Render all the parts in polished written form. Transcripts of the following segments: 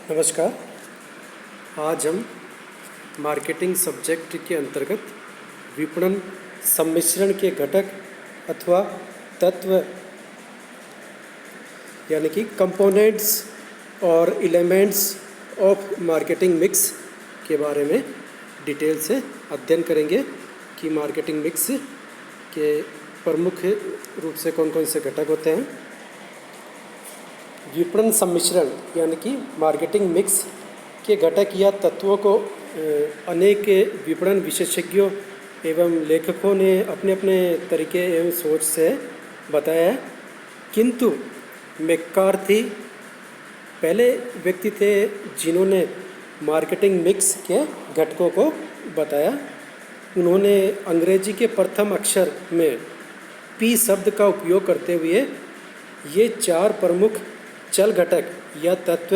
नमस्कार। आज हम मार्केटिंग सब्जेक्ट के अंतर्गत विपणन सम्मिश्रण के घटक अथवा तत्व यानी कि कंपोनेंट्स और एलिमेंट्स ऑफ मार्केटिंग मिक्स के बारे में डिटेल से अध्ययन करेंगे कि मार्केटिंग मिक्स के प्रमुख रूप से कौन कौन से घटक होते हैं। विपणन सम्मिश्रण यानी कि मार्केटिंग मिक्स के घटक या तत्वों को अनेक विपणन विशेषज्ञों एवं लेखकों ने अपने अपने तरीके एवं सोच से बताया है, किंतु मैकार्थी पहले व्यक्ति थे जिन्होंने मार्केटिंग मिक्स के घटकों को बताया। उन्होंने अंग्रेजी के प्रथम अक्षर में पी शब्द का उपयोग करते हुए ये चार प्रमुख चल घटक या तत्व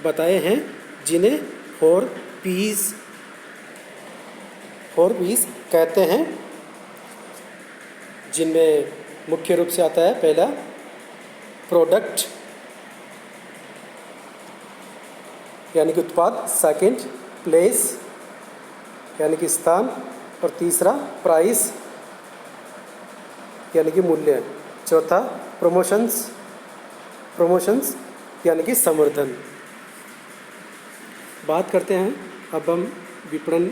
बताए हैं, जिन्हें फोर पीस कहते हैं, जिनमें मुख्य रूप से आता है पहला प्रोडक्ट यानी कि उत्पाद, सेकंड प्लेस यानी कि स्थान, और तीसरा प्राइस यानी कि मूल्य, चौथा प्रमोशंस यानी कि संवर्धन। बात करते हैं अब हम विपणन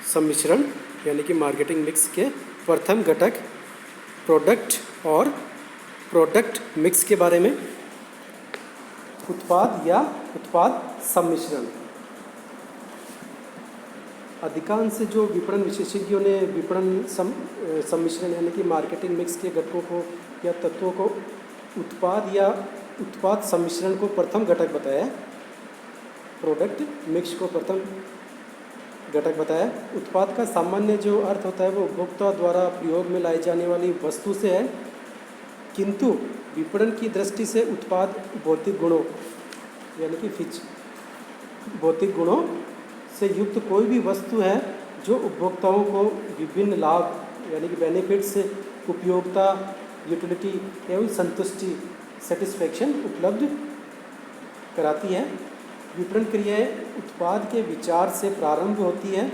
सम्मिश्रण यानी कि मार्केटिंग मिक्स के प्रथम घटक प्रोडक्ट और प्रोडक्ट मिक्स के बारे में। उत्पाद या उत्पाद सम्मिश्रण। अधिकांश जो विपणन विशेषज्ञों ने विपणन सम्मिश्रण यानी कि मार्केटिंग मिक्स के घटकों को या तत्वों को उत्पाद या उत्पाद सम्मिश्रण को प्रथम घटक बताया, प्रोडक्ट मिक्स को प्रथम घटक बताया। उत्पाद का सामान्य जो अर्थ होता है वो उपभोक्ता द्वारा प्रयोग में लाई जाने वाली वस्तु से है, किंतु विपणन की दृष्टि से उत्पाद भौतिक गुणों यानी कि भौतिक गुणों से युक्त कोई भी वस्तु है जो उपभोक्ताओं को विभिन्न लाभ यानी कि बेनिफिट्स, उपयोगिता, यूटिलिटी एवं संतुष्टि सेटिस्फैक्शन उपलब्ध कराती है। विपणन क्रियाएं उत्पाद के विचार से प्रारंभ होती है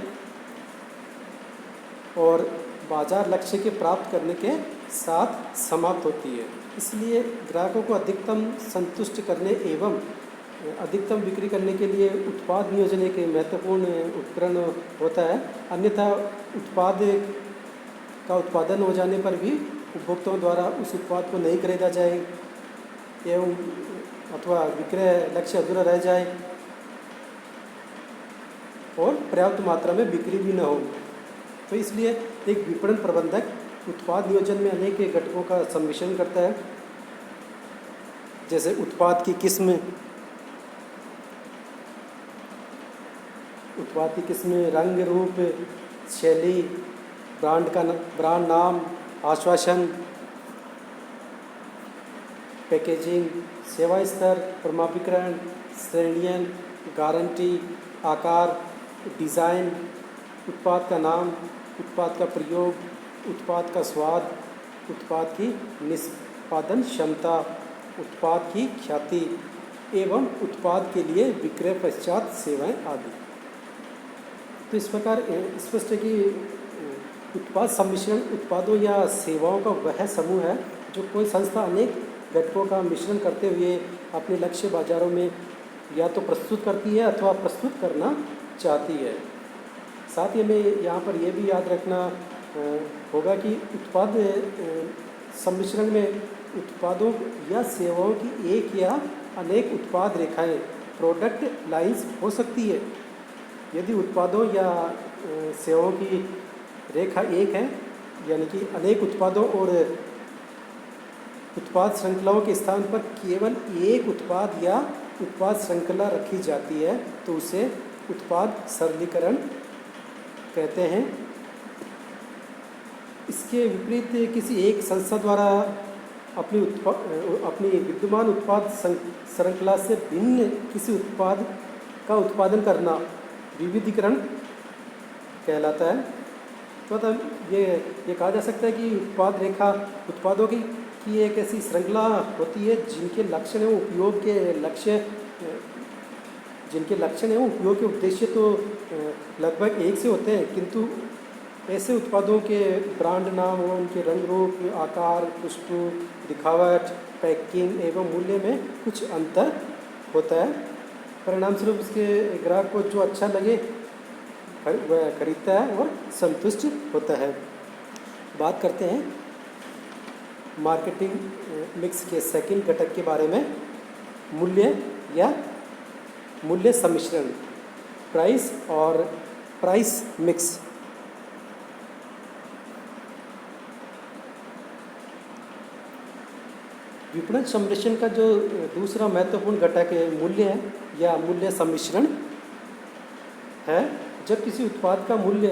और बाजार लक्ष्य के प्राप्त करने के साथ समाप्त होती है। इसलिए ग्राहकों को अधिकतम संतुष्ट करने एवं अधिकतम बिक्री करने के लिए उत्पाद नियोजन एक महत्वपूर्ण उपकरण होता है। अन्यथा उत्पाद का उत्पादन हो जाने पर भी उपभोक्ताओं द्वारा उस उत्पाद को नहीं खरीदा जाए एवं अथवा विक्रय लक्ष्य अधूरा रह जाए और पर्याप्त मात्रा में बिक्री भी न हो। तो इसलिए एक विपणन प्रबंधक उत्पाद नियोजन में अनेक घटकों का सम्मिश्रण करता है, जैसे उत्पाद की किस्म, रंग, रूप, शैली, ब्रांड नाम, आश्वासन, पैकेजिंग, सेवा स्तर, प्रमाणीकरण, श्रेणियाँ, गारंटी, आकार, डिज़ाइन, उत्पाद का नाम, उत्पाद का प्रयोग, उत्पाद का स्वाद, उत्पाद की निष्पादन क्षमता, उत्पाद की ख्याति एवं उत्पाद के लिए विक्रय पश्चात सेवाएं आदि। तो इस प्रकार स्पष्ट है कि उत्पाद सम्मिश्रण उत्पादों या सेवाओं का वह समूह है जो कोई संस्था अनेक घटकों का मिश्रण करते हुए अपने लक्ष्य बाजारों में या तो प्रस्तुत करती है अथवा प्रस्तुत करना चाहती है। साथ ही हमें यहाँ पर यह भी याद रखना होगा कि उत्पाद सम्मिश्रण में उत्पादों या सेवाओं की एक या अनेक उत्पाद रेखाएं प्रोडक्ट लाइंस हो सकती है। यदि उत्पादों या सेवाओं की रेखा एक है यानी कि अनेक उत्पादों और उत्पाद श्रृंखलाओं के स्थान पर केवल एक उत्पाद या उत्पाद श्रृंखला रखी जाती है तो उसे उत्पाद सरलीकरण कहते हैं। इसके विपरीत किसी एक संस्था द्वारा अपनी विद्यमान उत्पाद श्रृंखला से भिन्न किसी उत्पाद का उत्पादन करना विविधीकरण कहलाता है। तो मतलब ये कहा जा सकता है कि उत्पाद रेखा उत्पादों की की एक ऐसी श्रृंखला होती है जिनके लक्षण एवं उपयोग के लक्ष्य जिनके लक्षण एवं उपयोग के उद्देश्य तो लगभग एक से होते हैं, किंतु ऐसे उत्पादों के ब्रांड नाम और उनके रंग रूप, आकार, खुशबू, दिखावट, पैकिंग एवं मूल्य में कुछ अंतर होता है। परिणाम स्वरूप उसके ग्राहक को जो अच्छा लगे वह खरीदता है और संतुष्ट होता है। बात करते हैं मार्केटिंग मिक्स के सेकंड घटक के बारे में, मूल्य या मूल्य सम्मिश्रण, प्राइस और प्राइस मिक्स। विपणन सम्मिश्रण का जो दूसरा महत्वपूर्ण घटक है मूल्य है या मूल्य सम्मिश्रण है। जब किसी उत्पाद का मूल्य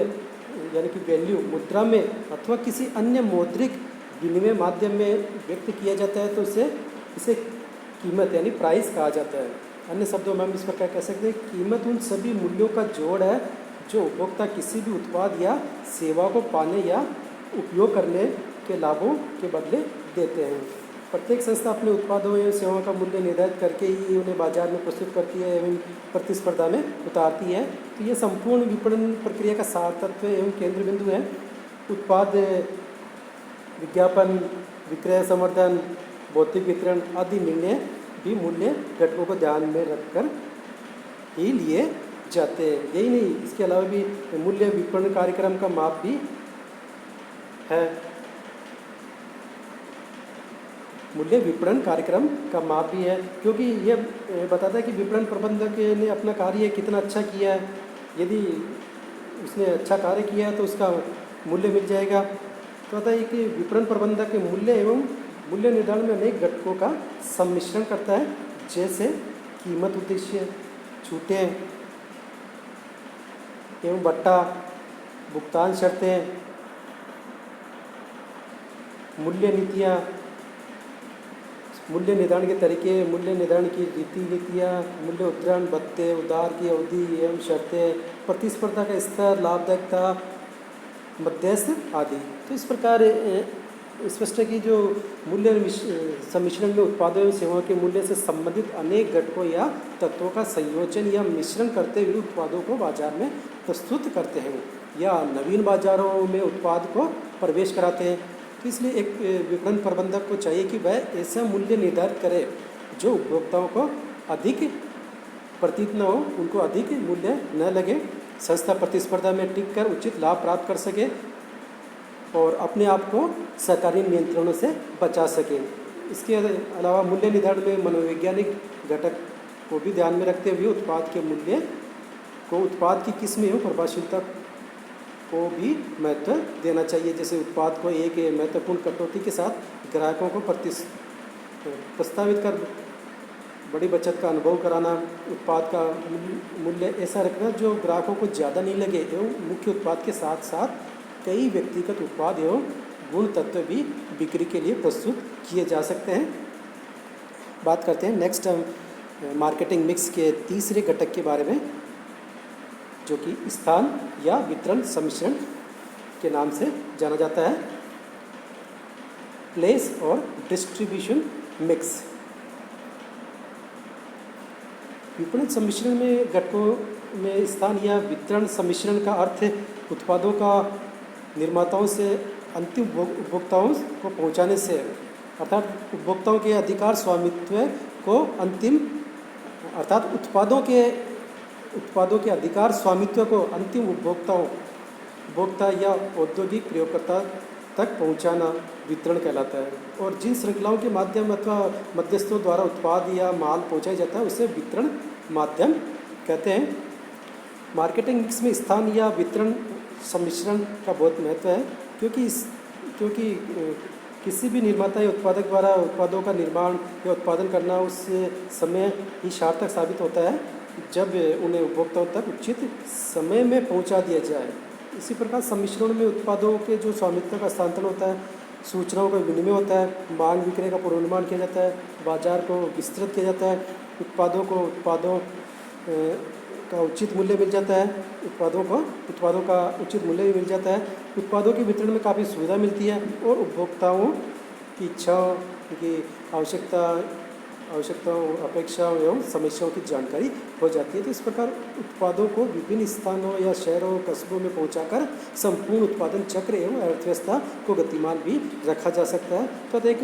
यानी कि वैल्यू मुद्रा में अथवा किसी अन्य मौद्रिक विनिमय माध्यम में व्यक्त किया जाता है तो इसे कीमत यानी प्राइस कहा जाता है। अन्य शब्दों में हम इस प्रकार कह सकते हैं, कीमत उन सभी मूल्यों का जोड़ है जो उपभोक्ता किसी भी उत्पाद या सेवा को पाने या उपयोग करने के लाभों के बदले देते हैं। प्रत्येक संस्था अपने उत्पादों एवं सेवाओं का मूल्य निर्धारित करके ही उन्हें बाजार में प्रस्तुत करती है एवं प्रतिस्पर्धा में उतारती है। तो ये संपूर्ण विपणन प्रक्रिया का सार तत्व एवं केंद्र बिंदु है। उत्पाद विज्ञापन, विक्रय संवर्धन, भौतिक वितरण आदि निर्णय भी मूल्य घटकों को ध्यान में रखकर ही लिए जाते हैं। यही नहीं, इसके अलावा भी मूल्य विपणन कार्यक्रम का माप भी है। मूल्य विपणन कार्यक्रम का माप भी है, क्योंकि ये बताता है कि विपणन प्रबंधक ने अपना कार्य कितना अच्छा किया है। यदि उसने अच्छा कार्य किया है तो उसका मूल्य मिल जाएगा। तो बताइए कि विपणन प्रबंधक के मूल्य एवं मूल्य निर्धारण में अनेक घटकों का सम्मिश्रण करता है, जैसे कीमत, उद्देश्य, छूटें एवं बट्टा, भुगतान शर्तें, मूल्य नीतियाँ, मूल्य निर्धारण के तरीके, मूल्य निर्धारण की नीतियाँ, मूल्य उद्धरण, भत्ते, उधार की अवधि एवं शर्तें, प्रतिस्पर्धा का स्तर, लाभदायकता, मध्यस्थ आदि। तो इस प्रकार स्पष्ट है कि जो मूल्य सम्मिश्रण में उत्पादों एवं सेवाओं के मूल्य से संबंधित अनेक घटकों या तत्वों का संयोजन या मिश्रण करते हुए उत्पादों को बाजार में प्रस्तुत करते हैं या नवीन बाजारों में उत्पाद को प्रवेश कराते हैं। तो इसलिए एक विपणन प्रबंधक को चाहिए कि वह ऐसा मूल्य निर्धारित करे जो उपभोक्ताओं को अधिक प्रतीत न हो, उनको अधिक मूल्य न लगे, संस्था प्रतिस्पर्धा में टिक कर उचित लाभ प्राप्त कर सके और अपने आप को सरकारी नियंत्रणों से बचा सके। इसके अलावा मूल्य निर्धारण में मनोवैज्ञानिक घटक को भी ध्यान में रखते हुए उत्पाद के मूल्य को उत्पाद की किस्म एवं प्रभावशीलता को भी महत्व देना चाहिए। जैसे उत्पाद को एक महत्वपूर्ण कटौती के साथ ग्राहकों को प्रस्तावित कर बड़ी बचत का अनुभव कराना, उत्पाद का मूल्य ऐसा रखना जो ग्राहकों को ज़्यादा नहीं लगे एवं मुख्य उत्पाद के साथ साथ कई व्यक्तिगत उत्पाद एवं गुण तत्व भी बिक्री के लिए प्रस्तुत किए जा सकते हैं। बात करते हैं नेक्स्ट मार्केटिंग मिक्स के तीसरे घटक के बारे में, जो कि स्थान या वितरण सम्मिश्रण के नाम से जाना जाता है। प्लेस और डिस्ट्रीब्यूशन मिक्स। विपणन सम्मिश्रण में घटकों में स्थान या वितरण सम्मिश्रण का अर्थ उत्पादों का निर्माताओं से अंतिम उपभोक्ताओं को पहुंचाने से, अर्थात उपभोक्ताओं के अधिकार स्वामित्व को अंतिम अर्थात उत्पादों के अधिकार स्वामित्व को अंतिम उपभोक्ता या औद्योगिक प्रयोगकर्ता तक पहुंचाना वितरण कहलाता है। और जिन श्रृंखलाओं के माध्यम अथवा मध्यस्थों द्वारा उत्पाद या माल पहुंचाया जाता है उसे वितरण माध्यम कहते हैं। मार्केटिंग मिक्स में स्थान या वितरण सम्मिश्रण का बहुत महत्व है, क्योंकि किसी भी निर्माता या उत्पादक द्वारा उत्पादों का निर्माण या उत्पादन करना उस समय ही सार्थक साबित होता है जब उन्हें उपभोक्ताओं तक उचित समय में पहुंचा दिया जाए। इसी प्रकार सम्मिश्रण में उत्पादों के जो स्वामित्व का हस्तांतरण होता है, सूचनाओं का विनिमय होता है, मांग विक्रय का पूर्वानुमान किया जाता है, बाजार को विस्तृत किया जाता है, उत्पादों का उचित मूल्य मिल जाता है, उत्पादों का उचित मूल्य भी मिल जाता है, उत्पादों के वितरण में काफ़ी सुविधा मिलती है और उपभोक्ताओं की इच्छाओं उनकी आवश्यकताओं, अपेक्षाओं एवं समस्याओं की जानकारी हो जाती है। तो इस प्रकार उत्पादों को विभिन्न स्थानों या शहरों, कस्बों में पहुंचाकर संपूर्ण उत्पादन चक्र एवं अर्थव्यवस्था को गतिमान भी रखा जा सकता है। तो एक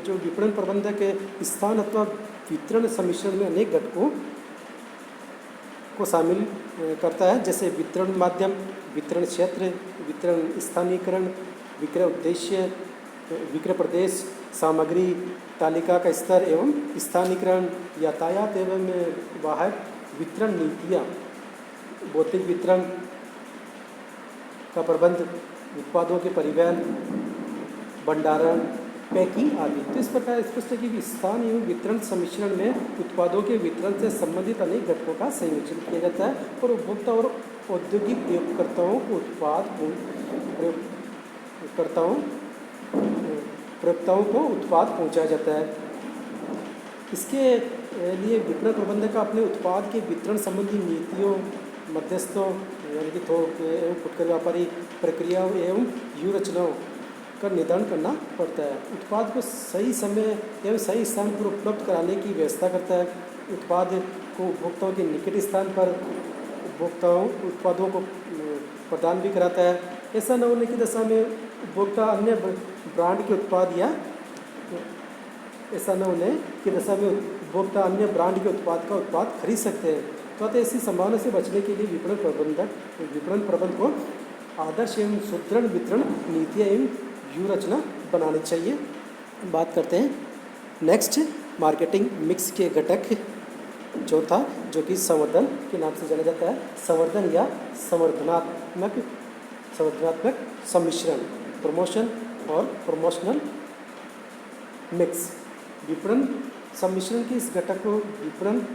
जो विपणन प्रबंधक स्थान अथवा वितरण सम्मिश्रण में अनेक घटकों को शामिल करता है, जैसे वितरण माध्यम, वितरण क्षेत्र, वितरण स्थानीयकरण, विक्रय उद्देश्य, विक्रय प्रदेश, सामग्री, तालिका का स्तर एवं स्थानीयकरण, यातायात एवं वाहक वितरण नीतियाँ, भौतिक वितरण का प्रबंध, उत्पादों के परिवहन, भंडारण, पैकिंग आदि। तो इस प्रकार स्पष्ट है कि स्थान एवं वितरण सम्मिश्रण में उत्पादों के वितरण से संबंधित अनेक घटकों का संयोजन किया जाता है और उपभोक्ता और औद्योगिक प्रयोगकर्ताओं को प्रयोक्ताओं को उत्पाद पहुंचाया जाता है। इसके लिए विपणन प्रबंधक का अपने उत्पाद के वितरण संबंधी नीतियों, मध्यस्थों यानी कि थोक एवं फुटकर व्यापारी प्रक्रियाओं एवं व्यूह रचनाओं का निर्धारण करना पड़ता है। उत्पाद को सही समय एवं सही स्थान पर उपलब्ध कराने की व्यवस्था करता है। उत्पाद को उपभोक्ताओं के निकट स्थान पर उत्पादों को प्रदान भी कराता है। ऐसा न होने की दशा में उपभोक्ता अन्य ब्रांड के उत्पाद उत्पाद खरीद सकते हैं। तो ऐसी संभावना से बचने के लिए विपणन प्रबंध को आदर्श एवं सुदृढ़ वितरण नीतियाँ एवं व्यूह रचना बनानी चाहिए। बात करते हैं नेक्स्ट मार्केटिंग मिक्स के घटक चौथा, जो कि संवर्धन के नाम से जाना जाता है। संवर्धन या संवर्धनात्मक सम्मिश्रण, प्रमोशन और प्रमोशनल मिक्स। विपणन सम्मिश्रण के इस घटक को विपणन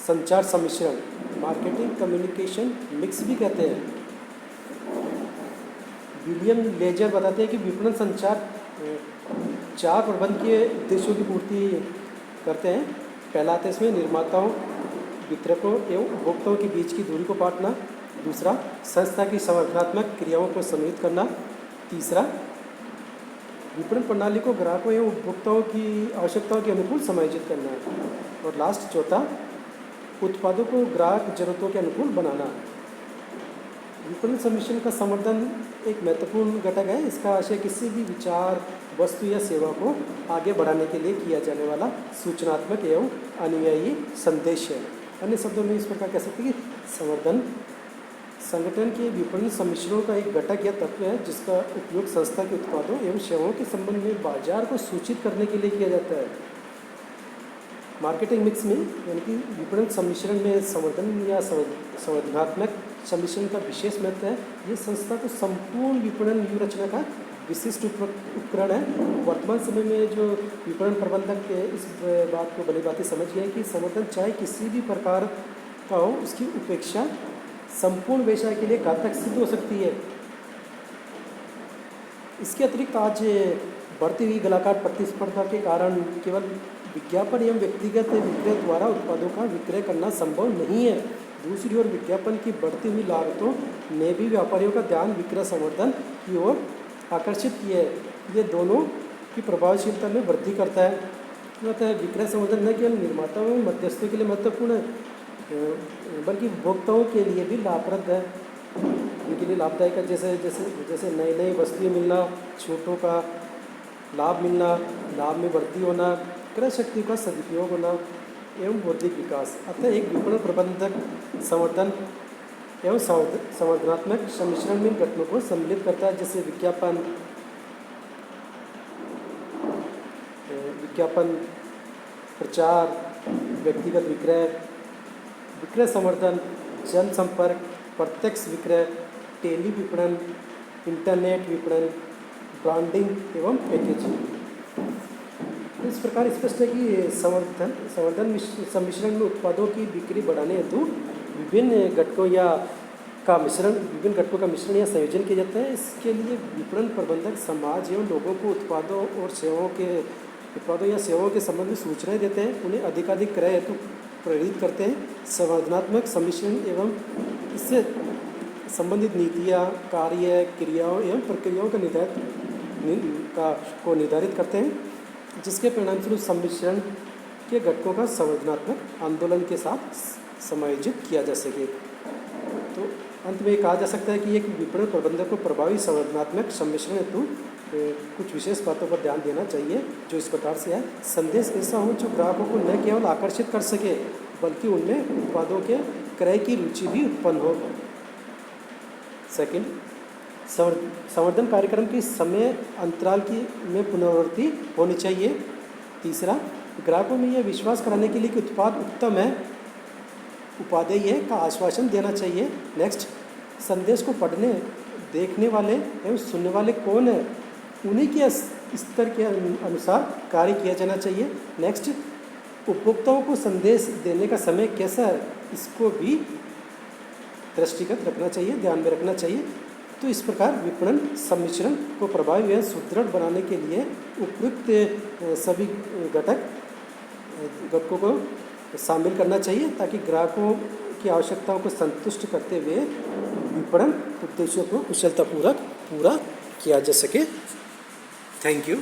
संचार सम्मिश्रण, मार्केटिंग कम्युनिकेशन मिक्स भी कहते हैं। विलियम लेजर बताते हैं कि विपणन संचार चार प्रबंधकीय उद्देश्यों की पूर्ति करते हैं। पहला आता है इसमें निर्माताओं, वितरकों एवं उपभोक्ताओं के बीच की दूरी को पाटना। दूसरा, संस्था की संवर्धनात्मक क्रियाओं को सम्मिलित करना। तीसरा, विपणन प्रणाली को ग्राहकों एवं उपभोक्ताओं की आवश्यकताओं के अनुकूल समायोजित करना। और लास्ट चौथा, उत्पादों को ग्राहक जरूरतों के अनुकूल बनाना। विपणन सम्मिश्रण का संवर्धन एक महत्वपूर्ण घटक है। इसका आशय किसी भी विचार, वस्तु या सेवा को आगे बढ़ाने के लिए किया जाने वाला सूचनात्मक एवं अनुयायी संदेश है। अन्य शब्दों में इस प्रकार कह सकते हैं कि संवर्धन संगठन के विपणन सम्मिश्रणों का एक घटक या तत्व है, जिसका उपयोग संस्था के उत्पादों एवं सेवाओं के संबंध में बाजार को सूचित करने के लिए किया जाता है। मार्केटिंग मिक्स में यानी कि विपणन सम्मिश्रण में संवर्धन या संवर्धनात्मक सम्मिश्रण का विशेष महत्व है। ये संस्था को संपूर्ण विपणन व्यूह रचना का विशिष्ट उपकरण है। वर्तमान समय में जो विपणन प्रबंधक इस बात को भली भांति समझ गए कि संवर्धन चाहे किसी भी प्रकार का हो, उसकी उपेक्षा संपूर्ण व्यवसाय के लिए घातक सिद्ध हो सकती है। इसके अतिरिक्त आज बढ़ती हुई गलाकार प्रतिस्पर्धा के कारण केवल विज्ञापन एवं व्यक्तिगत विक्रय द्वारा उत्पादों का विक्रय करना संभव नहीं है। दूसरी ओर विज्ञापन की बढ़ती हुई लागतों ने भी व्यापारियों का ध्यान विक्रय संवर्धन की ओर आकर्षित किया है। ये दोनों की प्रभावशीलता में वृद्धि करता है। अतः विक्रय संवर्धन न केवल निर्माताओं एवं मध्यस्थों के लिए महत्वपूर्ण है, बल्कि उपभोक्ताओं के लिए भी लाभप्रद है। उनके लिए लाभदायक है। जैसे नई नई वस्तुएं मिलना, छूटों का लाभ मिलना, लाभ में वृद्धि होना, क्रय शक्ति का सदुपयोग होना एवं बौद्धिक विकास। अतः एक विपणन प्रबंधक संवर्धन एवं संवर्धनात्मक सम्मिश्रण में घटकों को सम्मिलित करता है, जैसे विज्ञापन, प्रचार, व्यक्तिगत विक्रय संवर्धन, जनसंपर्क, प्रत्यक्ष विक्रय, टेली विपणन, इंटरनेट विपणन, ब्रांडिंग एवं पैकेजिंग। इस प्रकार स्पष्ट है कि संवर्धन सम्मिश्रण में उत्पादों की बिक्री बढ़ाने हेतु विभिन्न घटकों का मिश्रण या संयोजन किया जाता है। इसके लिए विपणन प्रबंधक समाज एवं लोगों को उत्पादों या सेवाओं के संबंध में सूचनाएं देते हैं, उन्हें अधिकाधिक क्रय हेतु प्रेरित करते हैं। संवर्धनात्मक सम्मिश्रण एवं इससे संबंधित नीतियाँ, कार्य, क्रियाओं एवं प्रक्रियाओं को निर्धारित करते हैं। जिसके परिणामस्वरूप सम्मिश्रण के घटकों का संवर्धनात्मक आंदोलन के साथ समायोजित किया जा सके। तो अंत में कहा जा सकता है कि एक विपणन प्रबंधक को प्रभावी संवर्धनात्मक सम्मिश्रण हेतु कुछ विशेष बातों पर ध्यान देना चाहिए, जो इस प्रकार से है। संदेश ऐसा हो जो ग्राहकों को न केवल आकर्षित कर सके बल्कि उनमें उत्पादों के क्रय की रुचि भी उत्पन्न हो। सेकंड, संवर्धन कार्यक्रम की समय अंतराल की में पुनरावृत्ति होनी चाहिए। तीसरा, ग्राहकों में यह विश्वास कराने के लिए कि उत्पाद उत्तम है, उपादेय है का आश्वासन देना चाहिए। नेक्स्ट, संदेश को पढ़ने, देखने वाले एवं सुनने वाले कौन है, उन्हीं के स्तर के अनुसार कार्य किया जाना चाहिए। नेक्स्ट, उपभोक्ताओं को संदेश देने का समय कैसा है, इसको भी दृष्टिगत रखना चाहिए, ध्यान में रखना चाहिए। तो इस प्रकार विपणन सम्मिश्रण को प्रभावी एवं सुदृढ़ बनाने के लिए उपयुक्त सभी घटकों को शामिल करना चाहिए, ताकि ग्राहकों की आवश्यकताओं को संतुष्ट करते हुए विपणन उद्देश्यों को कुशलतापूर्वक पूरा किया जा सके। Thank you.